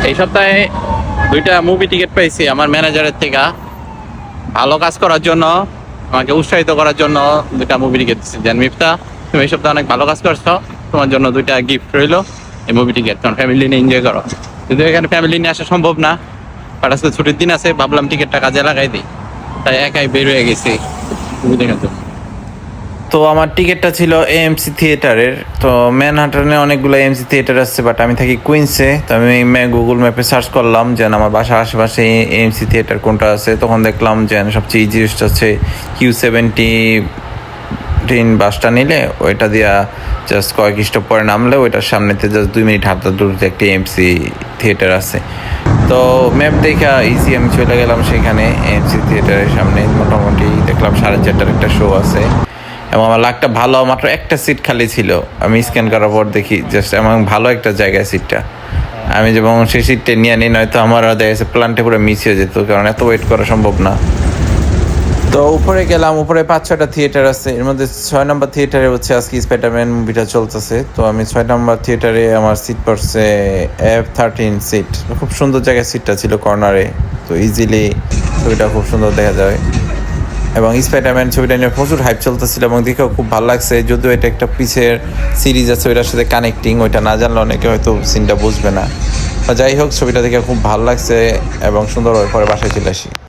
এই সপ্তাহে 2টা মুভি টিকিট পাইছি আমার ম্যানেজারের থেকে। ভালো কাজ করার জন্য, আমাকে উৎসাহিত করার জন্য 2টা মুভি টিকিট দিচ্ছি। যেন মিফতা, তুমি এই সপ্তাহে অনেক ভালো কাজ করছো, তোমার জন্য 2টা গিফট রইলো, এই মুভি টিকিট। কারণ ফ্যামিলি নিয়ে এনজয় করো। কিন্তু এখানে ফ্যামিলি নিয়ে আসা সম্ভব না, বাট আজকে ছুটির দিন আছে, ভাবলাম টিকিটটা কাজে লাগাই দিই, তাই একাই বের হয়ে গেছি মুভি দেখার জন্য। তো আমার টিকিটটা ছিল এএমসি থিয়েটারের। তো ম্যানহাটনে অনেকগুলো এএমসি থিয়েটার আছে, বাট আমি থাকি কুইন্সে। তো আমি গুগল ম্যাপে সার্চ করলাম যে আমার বাসার আশেপাশে এএমসি থিয়েটার কোনটা আছে। তখন দেখলাম যে সবচেয়ে ইজিয়েস্ট হচ্ছে Q17 বাসটা নিলে ওইটা দিয়া জাস্ট কয়েক স্টপ পরে নামলে ওইটার সামনেতে জাস্ট 2 মিনিট হাঁটা দূরত্বে একটা এএমসি থিয়েটার আছে। তো ম্যাপ দেখা ইজি আমি চলে গেলাম সেখানে এএমসি থিয়েটারের সামনে। মোটামুটি দেখলাম 4:30টার একটা শো আছে এবং আমার লাকটা ভালো, মাত্র একটা সিট খালি ছিল। আমি স্ক্যান করার পর দেখি জাস্ট এমন ভালো একটা জায়গায় সিটটা। আমি যেমন সেই সিটটা নিয়ে নিই, নয়তো আমার দেখা যাচ্ছে প্ল্যানটা পুরো মিস হয়ে যেত, কারণ এত ওয়েট করা সম্ভব না। তো উপরে গেলাম, উপরে 5-6টা থিয়েটার আছে। এর মধ্যে 6 নম্বর থিয়েটারে হচ্ছে আজকে স্পাইডারম্যান মুভিটা চলতেছে। তো আমি 6 নম্বর থিয়েটারে আমার সিট পড়ছে F13 সিট। খুব সুন্দর জায়গায় সিটটা ছিল, কর্নারে। তো ইজিলি ছবিটা খুব সুন্দর দেখা যায় এবং স্পাইডারম্যান ছবিটা নিয়ে প্রচুর হাইপ চলতেছিল এবং দেখেও খুব ভালো লাগছে। যদিও এটা একটা পিছের সিরিজ আছে, ওইটার সাথে কানেক্টিং, ওইটা না জানলে অনেকে হয়তো সিনটা বুঝবে না। যাই হোক, ছবিটা দেখে খুব ভালো লাগছে এবং সুন্দরভাবে পরে বাসায় চলে আসি।